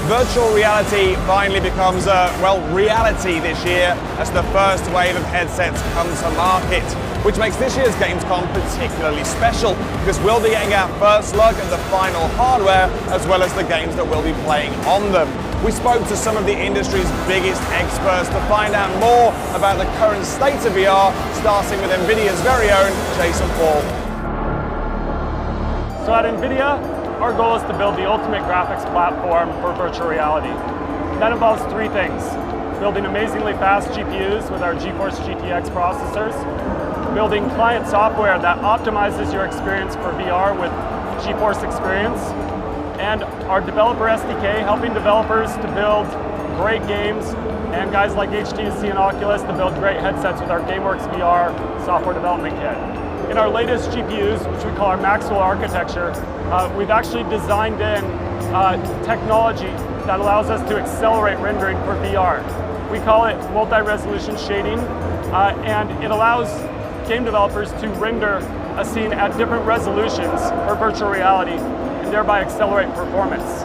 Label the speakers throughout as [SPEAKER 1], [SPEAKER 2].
[SPEAKER 1] Virtual reality finally becomes reality this year as the first wave of headsets comes to market, which makes this year's Gamescom particularly special because we'll be getting our first look at the final hardware as well as the games that we'll be playing on them. We spoke to some of the industry's biggest experts to find out more about the current state of VR, starting with NVIDIA's very own Jason Paul.
[SPEAKER 2] So at NVIDIA, our goal is to build the ultimate graphics platform for virtual reality. That involves three things: building amazingly fast GPUs with our GeForce GTX processors, building client software that optimizes your experience for VR with GeForce Experience, and our developer SDK helping developers to build great games, and guys like HTC and Oculus to build great headsets with our GameWorks VR software development kit. In our latest GPUs, which we call our Maxwell architecture, we've actually designed in technology that allows us to accelerate rendering for VR. We call it multi-resolution shading, and it allows game developers to render a scene at different resolutions for virtual reality and thereby accelerate performance.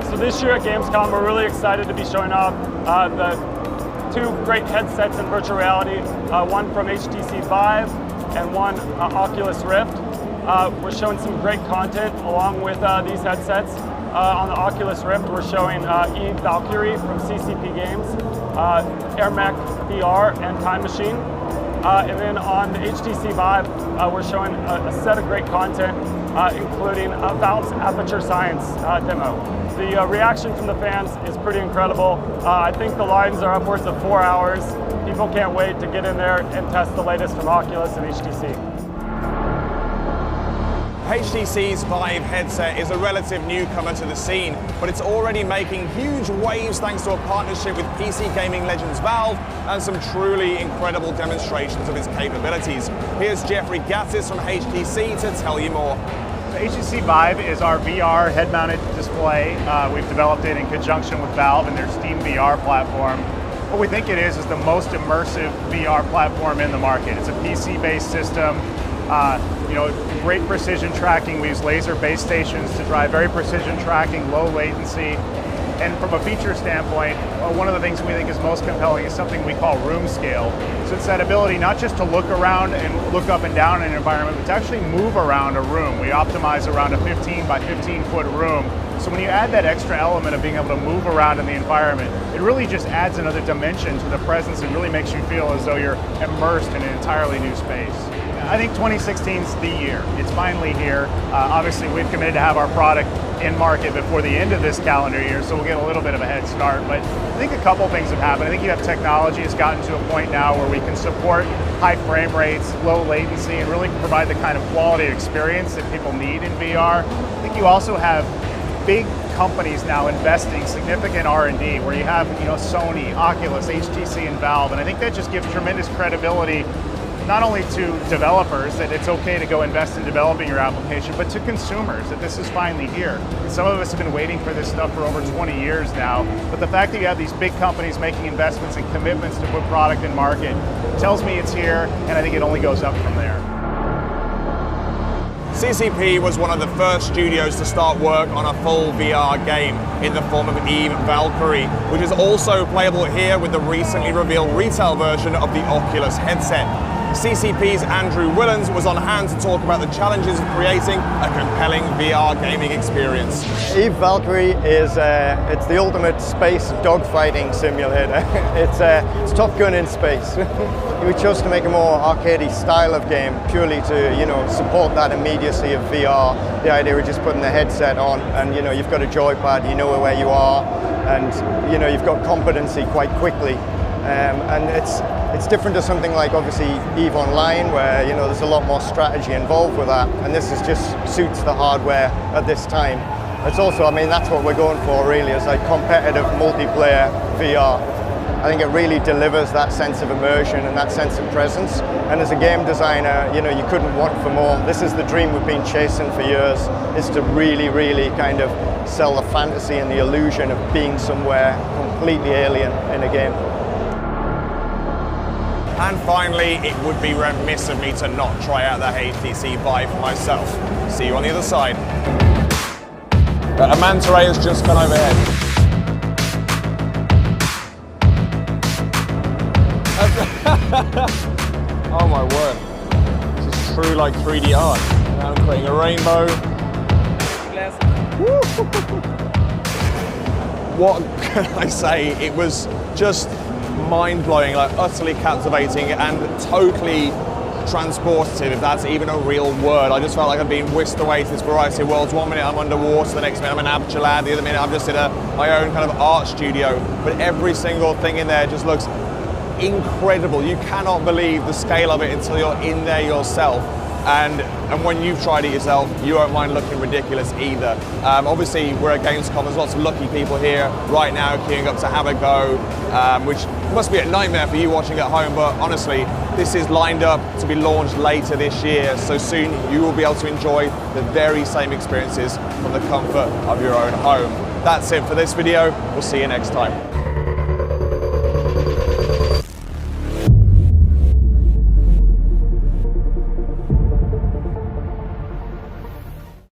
[SPEAKER 2] So this year at Gamescom, we're really excited to be showing off the two great headsets in virtual reality, one from HTC Vive and one Oculus Rift. We're showing some great content along with these headsets. On the Oculus Rift, we're showing Eve Valkyrie from CCP Games, AirMech VR, and Time Machine. And then on the HTC Vive, we're showing a set of great content, including Valve's Aperture Science demo. The reaction from the fans is pretty incredible. I think the lines are upwards of 4 hours. People can't wait to get in there and test the latest from Oculus and HTC.
[SPEAKER 1] HTC's Vive headset is a relative newcomer to the scene, but it's already making huge waves thanks to a partnership with PC gaming legends Valve and some truly incredible demonstrations of its capabilities. Here's Jeffrey Gattis from HTC to tell you more.
[SPEAKER 3] HTC Vive is our VR head-mounted display. We've developed it in conjunction with Valve and their Steam VR platform. What we think it is the most immersive VR platform in the market. It's a PC-based system. Great precision tracking. We use laser base stations to drive very precision tracking, low latency. And from a feature standpoint, one of the things we think is most compelling is something we call room scale. So it's that ability not just to look around and look up and down in an environment, but to actually move around a room. We optimize around a 15 by 15 foot room. So when you add that extra element of being able to move around in the environment, it really just adds another dimension to the presence and really makes you feel as though you're immersed in an entirely new space. I think 2016 is the year. It's finally here. Obviously, we've committed to have our product in market before the end of this calendar year, so we'll get a little bit of a head start. But I think a couple things have happened. I think you have technology has gotten to a point now where we can support high frame rates, low latency, and really provide the kind of quality experience that people need in VR. I think you also have big companies now investing significant R&D, where you have Sony, Oculus, HTC, and Valve, and I think that just gives tremendous credibility not only to developers that it's okay to go invest in developing your application, but to consumers that this is finally here. Some of us have been waiting for this stuff for over 20 years now, but the fact that you have these big companies making investments and commitments to put product in market tells me it's here, and I think it only goes up from there.
[SPEAKER 1] CCP was one of the first studios to start work on a full VR game in the form of Eve Valkyrie, which is also playable here with the recently revealed retail version of the Oculus headset. CCP's Andrew Willans was on hand to talk about the challenges of creating a compelling VR gaming experience.
[SPEAKER 4] Eve Valkyrie is it's the ultimate space dogfighting simulator. It's Top Gun in space. We chose to make a more arcadey style of game purely to support that immediacy of VR. The idea of just putting the headset on and you've got a joypad, you know where you are, and you've got competency quite quickly. And it's different to something like obviously EVE Online, where there's a lot more strategy involved with that, and this just suits the hardware at this time. It's also, that's what we're going for really, is like competitive multiplayer VR. I think it really delivers that sense of immersion and that sense of presence. And as a game designer, you couldn't want for more. This is the dream we've been chasing for years, is to really, really kind of sell the fantasy and the illusion of being somewhere completely alien in a game.
[SPEAKER 1] And finally, it would be remiss of me to not try out the HTC Vive for myself. See you on the other side. A manta ray has just gone overhead. Oh my word. This is true like 3D art. Now I'm creating a rainbow. What can I say? It was just mind-blowing, like utterly captivating and totally transportative, if that's even a real word. I just felt like I'd been whisked away to this variety of worlds. One minute I'm underwater, the next minute I'm in Abjalad, the other minute I'm just in my own kind of art studio. But every single thing in there just looks incredible. You cannot believe the scale of it until you're in there yourself. And when you've tried it yourself, you won't mind looking ridiculous either. Obviously, we're at Gamescom. There's lots of lucky people here right now queuing up to have a go, which must be a nightmare for you watching at home. But honestly, this is lined up to be launched later this year. So soon you will be able to enjoy the very same experiences from the comfort of your own home. That's it for this video. We'll see you next time.